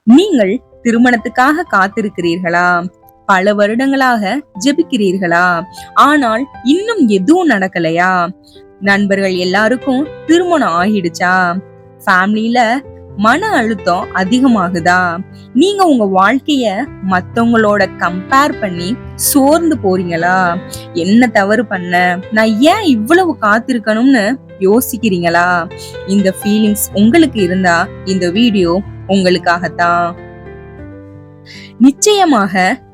நீங்கள் திருமணத்துக்காக காத்திருக்கிறீர்களா? பல வருடங்களாக ஜெபிக்கிறீர்களா? ஆனால் இன்னும் எதுவும் நடக்கலையா? நண்பர்கள் எல்லாருக்கும் திருமணம் ஆகிடுச்சா? ஃபேமிலில மன அழுத்தம் அதிகமாகுதா? நீங்க உங்க வாழ்க்கைய மத்தவங்களோட கம்பேர் பண்ணி சோர்ந்து போறீங்களா? என்ன தவறு பண்ண, நான் ஏன் இவ்வளவு காத்திருக்கணும்னு யோசிக்கிறீங்களா? இந்த ஃபீலிங்ஸ் உங்களுக்கு இருந்தா இந்த வீடியோ உங்களுக்காகத்தான். நிச்சயமாக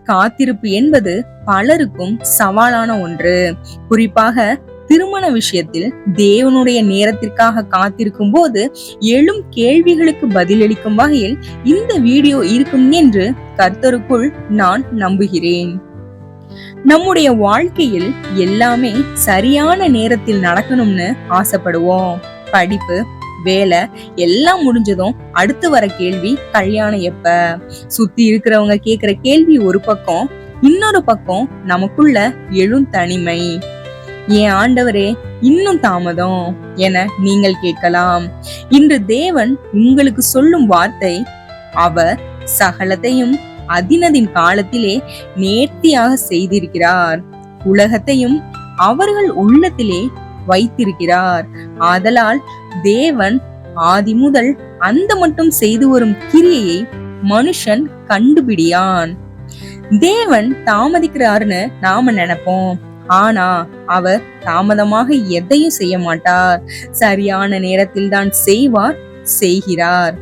காத்திருப்பு என்பது பலருக்கும் சவாலான ஒன்று. குறிப்பாக திருமண விஷயத்தில் தேவனுடைய நேரத்திற்காக காத்திருக்கும் போது எழும் கேள்விகளுக்கு பதிலளிக்கும் வகையில் இந்த வீடியோ இருக்கும் என்று கர்த்தருக்குள் நான் நம்புகிறேன். நம்முடைய வாழ்க்கையில் எல்லாமே சரியான நேரத்தில் நடக்கணும்னு ஆசைப்படுவோம். படிப்பு, வேலை எல்லாம் முடிஞ்சதும் அடுத்து வர கேள்வி கல்யாணம் எப்ப? சுத்தி இருக்கிறவங்க கேக்குற கேள்வி ஒரு பக்கம், இன்னொரு பக்கம் நமக்குள்ள எழும் தனிமை. ஏன் ஆண்டவரே இன்னும் தாமதம் என நீங்கள் கேட்கலாம். இன்று தேவன் உங்களுக்கு சொல்லும் வார்த்தை, அவர் சகலத்தையும் அதினதின் காலத்திலே நேர்த்தியாக செய்திருக்கிறார். உலகத்தையும் அவர்கள் உள்ளத்திலே வைத்திருக்கிறார். ஆதலால் தேவன் ஆதி முதல் அந்த மட்டும் செய்து வரும் கிரியையை மனுஷன் கண்டுபிடியான். தேவன் தாமதிக்கிறாருன்னு நாம நினைப்போம். ஆனா அவர் தாமதமாக எதையும் செய்ய மாட்டார். சரியான நேரத்தில் தான் செய்கிறார்.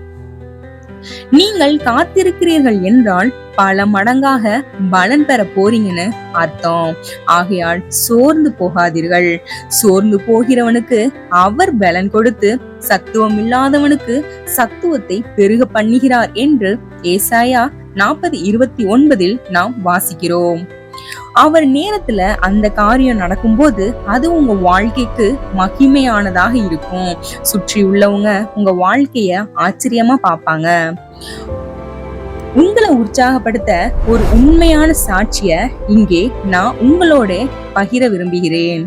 நீங்கள் காத்திருக்கிறீர்கள் என்றால் பல மடங்காக பலன் பெற போறீங்கன்னு அர்த்தம். ஆகையால் சோர்ந்து போகாதீர்கள். சோர்ந்து போகிறவனுக்கு அவர் பலன் கொடுத்து சத்துவம் இல்லாதவனுக்கு சத்துவத்தை பெருக பண்ணுகிறார் என்று ஏசாயா 40:29 நாம் வாசிக்கிறோம். அவர் நேரத்துல அந்த காரியம் நடக்கும்போது அது உங்க வாழ்க்கைக்கு மகிமையானதாக இருக்கும். சுற்றி உள்ளவங்க உங்க வாழ்க்கைய ஆச்சரியமா பார்ப்பாங்க. உங்களை உற்சாகப்படுத்த ஒரு உண்மையான சாட்சிய இங்கே நான் உங்களோட பகிர விரும்புகிறேன்.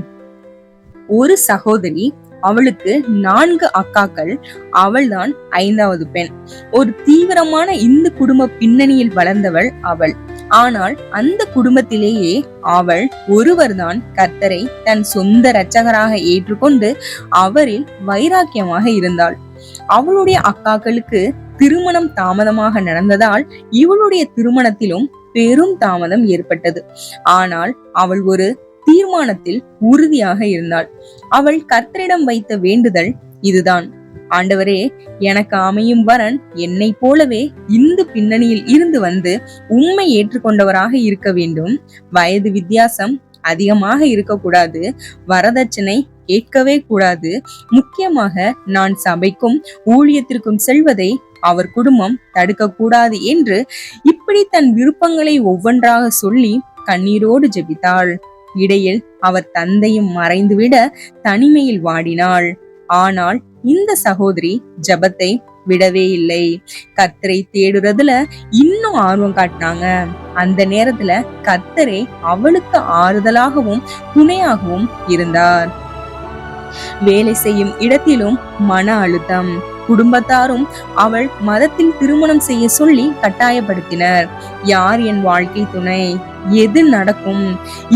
ஒரு சகோதரி, அவளுக்கு 4 அக்காக்கள், அவள்தான் 5வது பெண். ஒரு தீவிரமான இந்து குடும்ப பின்னணியில் வளர்ந்தவள் அவள். ஆனால் அந்த குடும்பத்திலேயே அவள் ஒருவர்தான் கர்த்தரை தன் சொந்த இரட்சகராக ஏற்றுக்கொண்டு அவரில் வைராக்கியமாக இருந்தாள். அவளுடைய அக்காக்களுக்கு திருமணம் தாமதமாக நடந்ததால் இவளுடைய திருமணத்திலும் பெரும் தாமதம் ஏற்பட்டது. ஆனால் அவள் ஒரு தீர்மானத்தில் உறுதியாக இருந்தாள். அவள் கர்த்தரிடம் வைத்த வேண்டுதல் இதுதான்: ஆண்டவரே, எனக்கு அமையும் வரன் என்னை போலவே இந்து பின்னணியில் இருந்து வந்து உம்மை ஏற்றுக்கொண்டவராக இருக்க வேண்டும். வயது வித்தியாசம் அதிகமாக இருக்கக்கூடாது. வரதட்சணை கேட்கவே கூடாது. முக்கியமாக நான் சபைக்கும் ஊழியத்திற்கும் செல்வதை அவர் குடும்பம் தடுக்க கூடாது என்று இப்படி தன் விருப்பங்களை ஒவ்வொன்றாக சொல்லி கண்ணீரோடு ஜெபித்தாள். இடையில் அவர் தந்தையும் மறைந்துவிட தனிமையில் வாடினாள். ஆனால் இந்த சகோதரி ஜபத்தை விடவே இல்லை. கர்த்தரை தேடுறதுல இன்னும் ஆர்வம் காட்டினாங்க. அந்த நேரத்துல கர்த்தரே அவளுக்கு ஆறுதலாகவும் துணையாகவும் இருந்தார். வேலை செய்யும் இடத்திலும் மன அழுத்தம். குடும்பத்தாரும் அவள் மதத்தில் திருமணம் செய்ய சொல்லி கட்டாயப்படுத்தினர். யார் என் வாழ்க்கை துணை? எது நடக்கும்?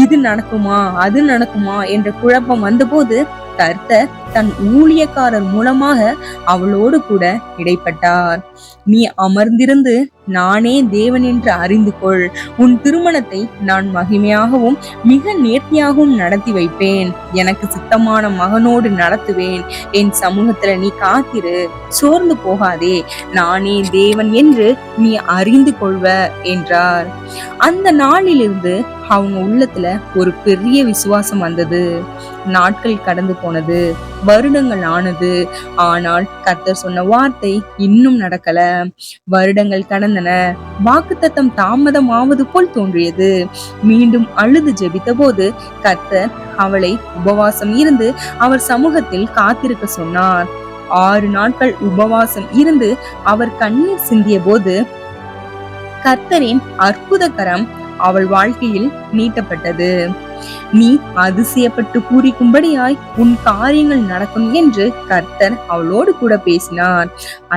இது நடக்குமா, அது நடக்குமா என்ற குழப்பம் வந்தபோது கர்த்தர் தன் ஊழியக்காரர் மூலமாக அவளோடு கூட இடைப்பட்டார். நீ அமர்ந்திருந்து நானே தேவன் என்று அறிந்து கொள். உன் திருமணத்தை நான் மகிமையாகவும் மிக நேர்த்தியாகவும் நடத்தி வைப்பேன். எனக்கு சித்தமான மகனோடு நடத்துவேன். என் சமூகத்துல நீ காத்திரு, சோர்ந்து போகாதே. நானே தேவன் என்று நீ அறிந்து கொள்வ என்றார். அந்த நாளிலிருந்து அவங்க உள்ளத்துல ஒரு பெரிய விசுவாசம் வந்தது. நாட்கள் கடந்து போனது, வருடங்கள் ஆனது. ஆனால் கர்த்தர் சொன்ன வார்த்தை இன்னும் நடக்கல. வருடங்கள் கடந்தன. வாக்குத்தத்தம் தாமதமாவது போல் தோன்றியது. மீண்டும் அழுது ஜெபித்த போது கர்த்தர் அவளை உபவாசம் இருந்து அவர் சமூகத்தில் காத்திருக்க சொன்னார். 6 நாட்கள் உபவாசம் இருந்து அவர் கண்ணீர் சிந்திய போது கர்த்தரின் அற்புத கரம் அவள் வாழ்க்கையில் நீட்டப்பட்டது. நீ அதிசயப்பட்டு பூரிக்கும்படியாய் உன் காரியங்கள் நடக்கும் என்று கர்த்தர் அவளோடு கூட பேசினார்.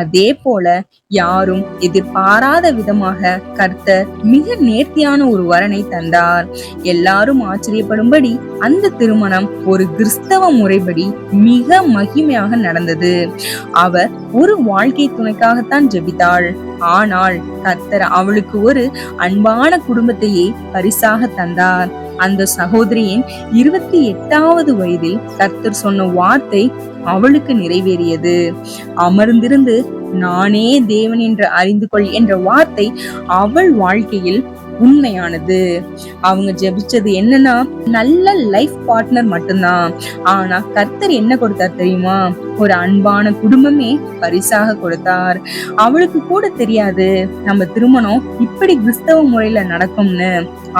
அதே போல யாரும் எதிர்பாராத விதமாக கர்த்தர் மிக நேர்த்தியான ஒரு வரனை தந்தார். எல்லாரும் ஆச்சரியப்படும்படி அந்த திருமணம் ஒரு கிறிஸ்தவ முறைப்படி மிக மகிமையாக நடந்தது. அவர் ஒரு வாழ்க்கை துணைக்காகத்தான் ஜெபித்தாள். ஆனால் கர்த்தர் அவளுக்கு ஒரு அன்பான குடும்பத்தையே பரிசாக தந்தார். அந்த சகோதரியின் 28வது வயதில் கர்த்தர் சொன்ன வார்த்தை அவளுக்கு நிறைவேறியது. அமர்ந்திருந்து நானே தேவன் என்று அறிந்து கொள் என்ற வார்த்தை அவள் வாழ்க்கையில் உண்மையானது. அவங்க ஜெபிச்சது என்னன்னா, நல்ல லைஃப் பார்ட்னர் மட்டும்தான். ஆனா கர்த்தர் என்ன கொடுத்தார் தெரியுமா? ஒரு அன்பான குடும்பமே பரிசாக கொடுத்தார். அவளுக்கு கூட தெரியாது நம்ம திருமணம் இப்படி கிறிஸ்தவ முறையில நடக்கும்னு.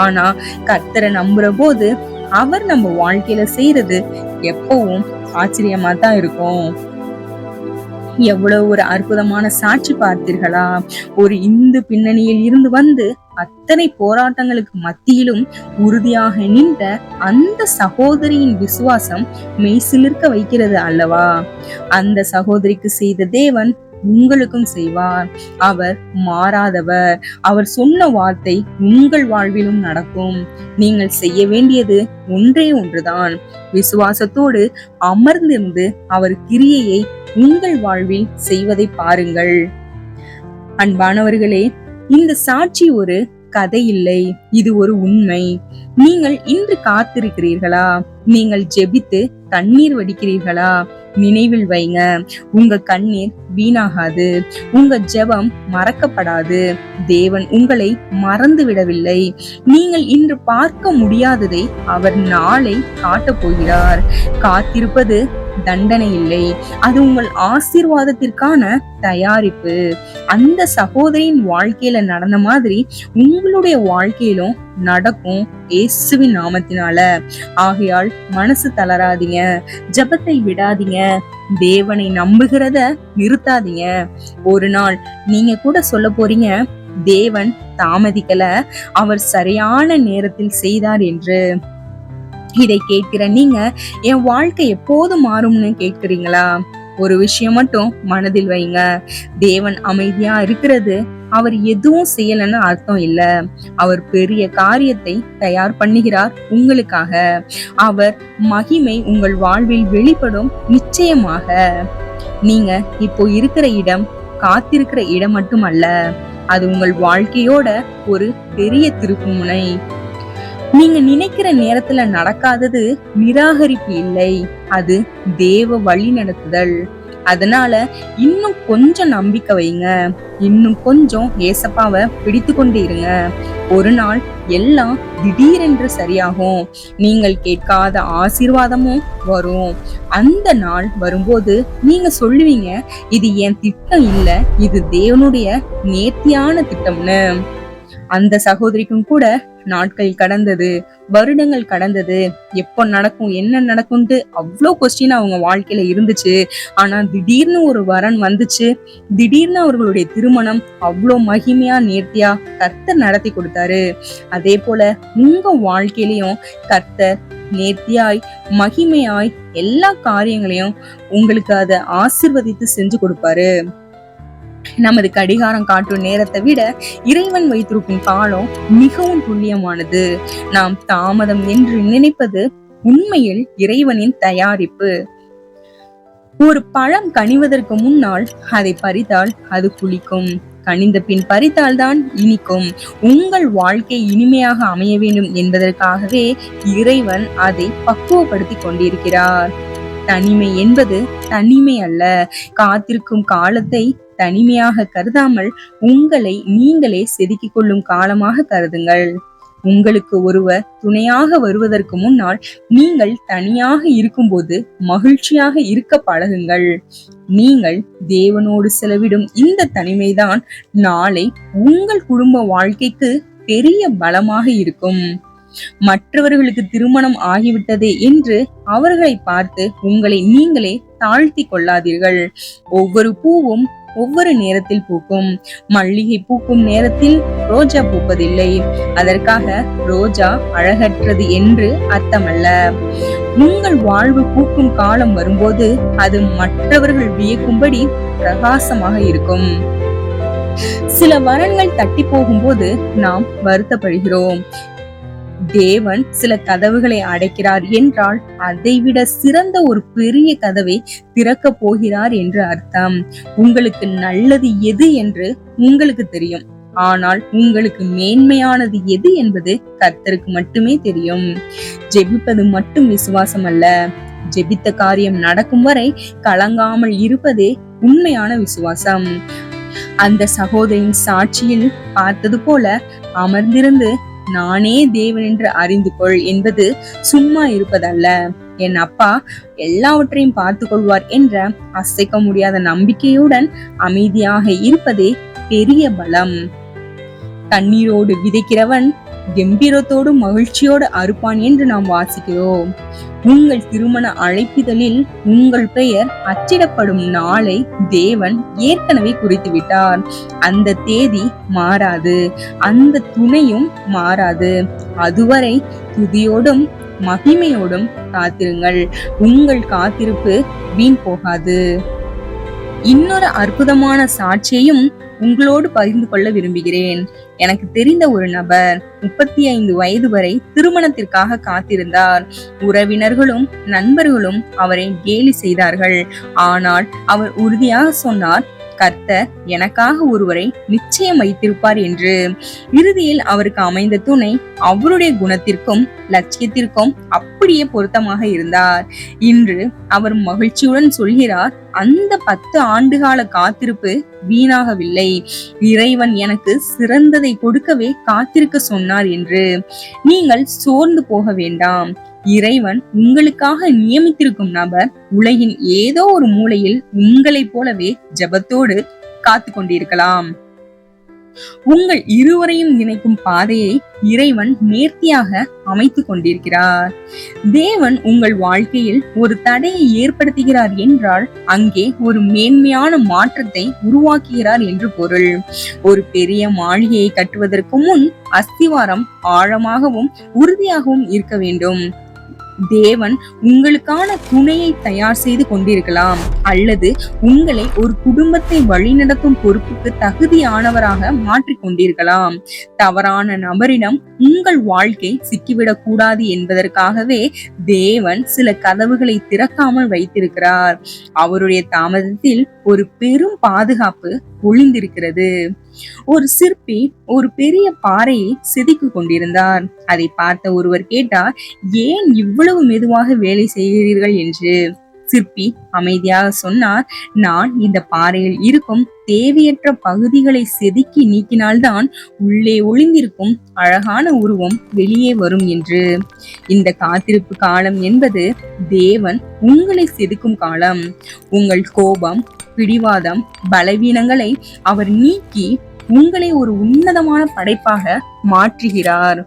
ஆனா கர்த்தரை நம்புற போது அவர் நம்ம வாழ்க்கையில செய்யறது எப்பவும் ஆச்சரியமா தான் இருக்கும். எவ்வளவு ஒரு அற்புதமான சாட்சி பார்த்தீர்களா? ஒரு இந்து பின்னணியில் இருந்து வந்து அத்தனை போராட்டங்களுக்கு மத்தியிலும் உறுதியாக நின்ற அந்த சகோதரியின் விசுவாசம் மெய்சிலிர்க்க வைக்கிறது அல்லவா? அந்த சகோதரிக்கு செய்த தேவன் உங்களுக்கும் செய்வார். அவர் மாறாதவர். அவர் சொன்ன வார்த்தை உங்கள் வாழ்விலும் நடக்கும். நீங்கள் செய்ய வேண்டியது ஒன்றே ஒன்றுதான். விசுவாசத்தோடு அமர்ந்திருந்து அவர் கிரியையை உங்கள் வாழ்வில் செய்வதை பாருங்கள். அன்பானவர்களே, இந்த சாட்சி ஒரு கதை இல்லை, இது ஒரு உண்மை. நீங்கள் இன்று காத்திருக்கிறீர்களா? நீங்கள் ஜெபித்து கண்ணீர் வடிக்கிறீர்களா? நினைவில் வைங்க, உங்க கண்ணீர் வீணாகாது, உங்க ஜெபம் மறக்கப்படாது. தேவன் உங்களை மறந்து விடவில்லை. நீங்கள் இன்று பார்க்க முடியாததை அவர் நாளை காட்டப் போகிறார். காத்திருப்பது தண்டனை இல்லை, அது உங்கள் ஆசீர்வாதத்திற்கான தயாரிப்பு. அந்த சகோதரியின் வாழ்க்கையில நடந்த மாதிரி உங்களுடைய வாழ்க்கையிலும் நடக்கும் இயேசுவின் நாமத்தினால. ஆகையால் மனசு தளராதீங்க, ஜெபத்தை விடாதீங்க, தேவனை நம்புகிறத நிறுத்தாதீங்க. ஒரு நாள் நீங்க கூட சொல்ல போறீங்க, தேவன் தாமதிக்கல, அவர் சரியான நேரத்தில் செய்தார் என்று. இதை கேட்கிற நீங்க என் வாழ்க்கை எப்போது மாறும்னு கேட்கிறீங்களா? ஒரு விஷயம் மட்டும் மனதில் வைங்க, தேவன் அமைதியா இருக்கிறது அவர் எதுவும் செய்யலன்னு அர்த்தம் இல்ல. அவர் பெரிய காரியத்தை தயார் பண்ணுகிறார் உங்களுக்காக. அவர் மகிமை உங்கள் வாழ்வில் வெளிப்படும் நிச்சயமாக. நீங்க இப்போ இருக்கிற இடம் காத்திருக்கிற இடம் மட்டுமல்ல, அது உங்கள் வாழ்க்கையோட ஒரு பெரிய திருப்புமுனை. நீங்க நினைக்கிற நேரத்துல நடக்காதது நிராகரிப்பு இல்லை, அது தேவ வழி நடத்துதல். அதனால இன்னும் கொஞ்சம் நம்பிக்கை வைங்க, இன்னும் கொஞ்சம் ஏசப்பாவை பிடித்து கொண்டு இருங்க. ஒரு நாள் எல்லாம் திடீரென்று சரியாகும். நீங்கள் கேட்காத ஆசீர்வாதமும் வரும். அந்த நாள் வரும்போது நீங்க சொல்லுவீங்க, இது என் திட்டம் இல்ல, இது தேவனுடைய நேர்த்தியான திட்டம்னு. அந்த சகோதரிக்கும் கூட நாட்கள் கடந்தது, வருடங்கள் கடந்தது. எப்போ நடக்கும், என்ன நடக்கும்ட்டு அவ்வளோ கொஸ்டின் அவங்க வாழ்க்கையில இருந்துச்சு. ஆனா திடீர்னு ஒரு வரன் வந்துச்சு. திடீர்னு அவர்களுடைய திருமணம் அவ்வளோ மகிமையா நேர்த்தியா கர்த்தர் நடத்தி கொடுத்தாரு. அதே போல உங்க வாழ்க்கையிலையும் கர்த்தர் நேர்த்தியாய் மகிமையாய் எல்லா காரியங்களையும் உங்களுக்கு அதை ஆசீர்வதித்து செஞ்சு கொடுப்பாரு. நமது கடிகாரம் காட்டும் நேரத்தை விட இறைவன் வைத்திருக்கும் காலம் மிகவும் துல்லியமானது. நாம் தாமதம் என்று நினைப்பது உண்மையில் இறைவனின் தயாரிப்பு. ஒரு பழம் கனிவதற்கு முன்னால் அதை பறித்தால் அது புளிக்கும், கனிந்த பின் பறித்தால் தான் இனிக்கும். உங்கள் வாழ்க்கை இனிமையாக அமைய வேண்டும் என்பதற்காகவே இறைவன் அதை பக்குவப்படுத்தி கொண்டிருக்கிறார். தனிமை என்பது தனிமை அல்ல. காத்திருக்கும் காலத்தை தனிமையாக கருதாமல் உங்களை நீங்களே செதுக்கிக் கொள்ளும் காலமாக கருதுங்கள். உங்களுக்கு ஒருவர் துணையாக வருவதற்கு முன்னால் நீங்கள் தனியாக இருக்கும்போது மகிழ்ச்சியாக இருக்க பழகுங்கள். நீங்கள் தேவனோடு செலவிடும் இந்த தனிமைதான் நாளை உங்கள் குடும்ப வாழ்க்கைக்கு பெரிய பலமாக இருக்கும். மற்றவர்களுக்கு திருமணம் ஆகிவிட்டதே என்று அவர்களை பார்த்து உங்களை நீங்களே தாழ்த்தி கொள்ளாதீர்கள். ஒவ்வொரு பூவும் ஒவ்வொரு நேரத்தில் பூக்கும். மல்லிகை பூக்கும் நேரத்தில் ரோஜா பூப்பதில்லை. அதற்காக ரோஜா அழகற்றது என்று அர்த்தமல்ல. உங்கள் வாழ்வு பூக்கும் காலம் வரும்போது அது மற்றவர்கள் வியக்கும்படி பிரகாசமாக இருக்கும். சில வரன்கள் தட்டி போகும்போது நாம் வருத்தப்படுகிறோம். தேவன் சில கதவுகளை அடைக்கிறார் என்றால் அதைவிட சிறந்த ஒரு பெரிய கதவை திறக்க போகிறார் என்று அர்த்தம். உங்களுக்கு நல்லது எது என்று உங்களுக்கு தெரியும். ஆனால் உங்களுக்கு மேன்மையானது எது என்பது கர்த்தருக்கு மட்டுமே தெரியும். ஜெபிப்பது மட்டும் விசுவாசம் அல்ல. ஜெபித்த காரியம் நடக்கும் வரை கலங்காமல் இருப்பதே உண்மையான விசுவாசம். அந்த சகோதரின் சாட்சியில் பார்த்தது போல அமர்ந்திருந்து நானே தேவன் என்று அறிந்து கொள் என்பது சும்மா இருப்பதல்ல. என் அப்பா எல்லாவற்றையும் பார்த்து கொள்வார் என்ற அசைக்க முடியாத நம்பிக்கையுடன் அமைதியாக இருப்பதே பெரிய பலம். கண்ணீரோடு விதைக்கிறவன் கம்பீரத்தோடு மகிழ்ச்சியோடு அறுப்பான் என்று நாம் வாசிக்கிறோம். உங்கள் திருமண அழைப்பிதழில் உங்கள் பெயர் அச்சிடப்படும் நாளை தேவன் ஏற்கனவே குறித்து விட்டார். அந்த தேதி மாறாது, அந்த துணையும் மாறாது. அதுவரை துதியோடும் மகிமையோடும் காத்திருங்கள். உங்கள் காத்திருப்பு வீண் போகாது. இன்னொரு அற்புதமான சாட்சியையும் உங்களோடு பகிர்ந்து கொள்ள விரும்புகிறேன். எனக்கு தெரிந்த ஒரு நபர் 35 வயது வரை திருமணத்திற்காக காத்திருந்தார். உறவினர்களும் நண்பர்களும் அவரை கேலி செய்தார்கள். ஆனால் அவர் உறுதியாக சொன்னார், கர்த்தர் எனக்காக ஒருவரை நிச்சயம் வைத்திருப்பார் என்று. இறுதியில் அவருக்கு அமைந்த துணை அவருடைய குணத்திற்கும் லட்சியத்திற்கும் அப்படியே பொருத்தமாக இருந்தார். இன்று அவர் மகிழ்ச்சியுடன் சொல்கிறார், அந்த 10 ஆண்டுகால காத்திருப்பு வீணாகவில்லை. இறைவன் எனக்கு சிறந்ததை கொடுக்கவே காத்திருக்க சொன்னார் என்று. நீங்கள் சோர்ந்து போக வேண்டாம். இறைவன் உங்களுக்காக நியமித்திருக்கும் நபர் உலகின் ஏதோ ஒரு மூலையில் உங்களைப் போலவே ஜெபத்தோடு காத்து கொண்டிருக்கலாம். உங்கள் இருவரையும் இணைக்கும் பாதையை இறைவன் நேர்த்தியாக அமைத்து கொண்டிருக்கிறார். தேவன் உங்கள் வாழ்க்கையில் ஒரு தடையை ஏற்படுத்துகிறார் என்றால் அங்கே ஒரு மேன்மையான மாற்றத்தை உருவாக்குகிறார் என்று பொருள். ஒரு பெரிய மாளிகையை கட்டுவதற்கு முன் அஸ்திவாரம் ஆழமாகவும் உறுதியாகவும் இருக்க வேண்டும். தேவன் உங்களுக்கான துணையை தயார் செய்து கொண்டிருக்கலாம், அல்லது உங்களை ஒரு குடும்பத்தை வழிநடத்தும் பொறுப்புக்கு தகுதியானவராக மாற்றிக் கொண்டிருக்கலாம். தவறான நபரிடம் உங்கள் வாழ்க்கை சிக்கிவிடக் கூடாது என்பதற்காகவே தேவன் சில கதவுகளை திறக்காமல் வைத்திருக்கிறார். அவருடைய தாமதத்தில் ஒரு பெரும் பாதுகாப்பு ஒளிந்திருக்கிறது. ஒரு சிற்பி ஒரு பெரிய பாறையை செதுக்கி கொண்டிருந்தார். அதை பார்த்த ஒருவர் கேட்டார், ஏன் இவ்வளவு மெதுவாக வேலை செய்கிறீர்கள் என்று. சிற்பி அமைதியாக சொன்னார், நான் இந்த பாறையில் இருக்கும் தேவையற்ற பகுதிகளை செதுக்கி நீக்கினால்தான் உள்ளே ஒளிந்திருக்கும் அழகான உருவம் வெளியே வரும் என்று. இந்த காத்திருப்பு காலம் என்பது தேவன் உங்களை செதுக்கும் காலம். உங்கள் கோபம், பிடிவாதம், பலவீனங்களை அவர் நீக்கி உங்களை ஒரு உன்னதமான படைப்பாக மாற்றுகிறார்.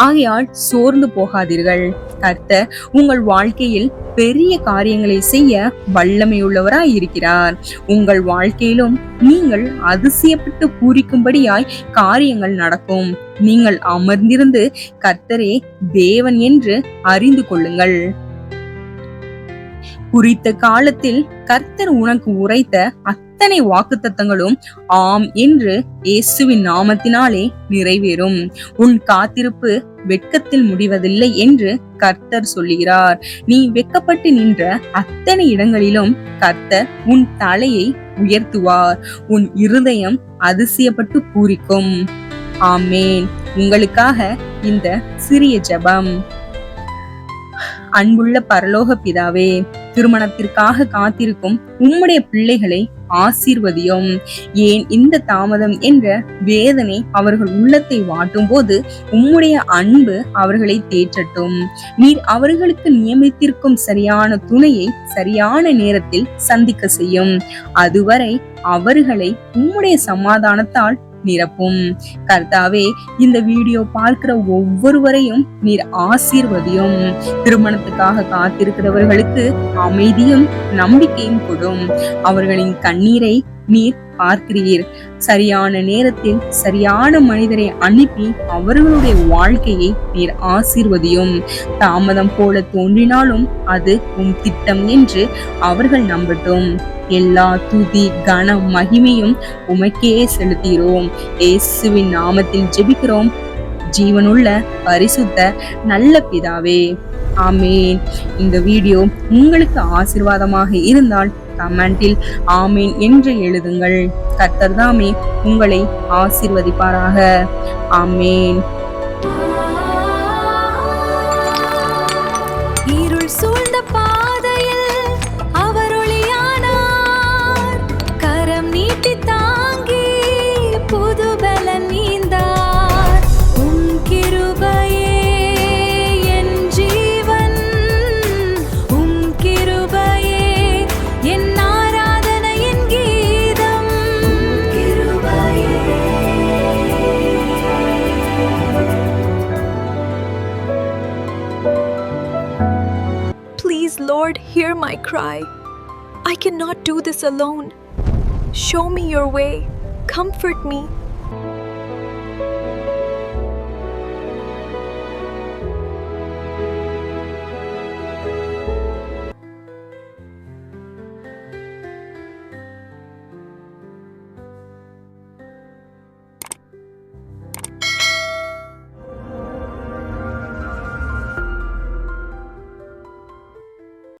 ஆகையால் சோர்ந்து போகாதீர்கள். கர்த்தர் உங்கள் வாழ்க்கையில் பெரிய காரியங்களை செய்ய வல்லமையுள்ளவராய் இருக்கிறார். உங்கள் வாழ்க்கையிலும் நீங்கள் அதிசயப்பட்டு பூரிக்கும்படியாய் காரியங்கள் நடக்கும். நீங்கள் அமர்ந்திருந்து கர்த்தரே தேவன் என்று அறிந்து கொள்ளுங்கள். குறித்த காலத்தில் கர்த்தர் உனக்கு உரைத்த அத்தனை வாக்குத்தத்தங்களும் ஆம் என்று இயேசுவின் நாமத்தினாலே நிறைவேறும். உன் காத்திருப்பு வெட்கத்தில் முடிவதில்லை என்று கர்த்தர் சொல்லுகிறார். நீ வெட்கப்பட்டு நின்ற அத்தனை இடங்களிலும் கர்த்தர் உன் தலையை உயர்த்துவார். உன் இருதயம் அதிசயப்பட்டு பூரிக்கும். ஆமேன். உங்களுக்காக இந்த சிறிய ஜெபம். அன்புள்ள பரலோக பிதாவே, திருமணத்திற்காக காத்திருக்கும் உம்முடைய பிள்ளைகளை ஆசீர்வதியும். ஏன் இந்த தாமதம் என்ற வேதனை அவர்கள் உள்ளத்தை வாட்டும் போது உம்முடைய அன்பு அவர்களை தேற்றட்டும். நீர் அவர்களுக்கு நியமித்திருக்கும் சரியான துணையை சரியான நேரத்தில் சந்திக்க செய்யும். அதுவரை அவர்களை உம்முடைய சமாதானத்தால் நிரப்பும். கர்த்தாவே, இந்த வீடியோ பார்க்கிற ஒவ்வொருவரையும் நீர் ஆசீர்வதியும். திருமணத்துக்காக காத்திருக்கிறவர்களுக்கு அமைதியும் நம்பிக்கையும் கொடும். அவர்களின் கண்ணீரை நீர் பார்க்கிறீர். சரியான நேரத்தில் சரியான மனிதரை அனுப்பி அவர்களுடைய வாழ்க்கையை நீர் ஆசீர்வதியும். தாமதம் போல தோன்றினாலும் அது உன் திட்டம் என்று அவர்கள் நம்பட்டும். எல்லா துதி கனம் மகிமையும் உமக்கே செலுத்துகிறோம். இயேசுவின் நாமத்தில் ஜெபிக்கிறோம் ஜீவனுள்ள பரிசுத்த நல்ல பிதாவே, ஆமேன். இந்த வீடியோ உங்களுக்கு ஆசீர்வாதமாக இருந்தால் கமெண்டில் ஆமேன் என்று எழுதுங்கள். கர்த்தர் தாமே உங்களை ஆசீர்வதிப்பாராக. ஆமேன். இருள் சூழ்ந்த பாதையில் அவர் ஒளியானார். கரம் நீட்டி தாங்கி புது பலன் நீந்தார். உம் கிருபையே என் ஜீவன், உம் கிருபையே என் ஆராதனையின் கீதம். கிருபையே. Please, Lord, hear my cry. I cannot do this alone. Show me your way. Comfort me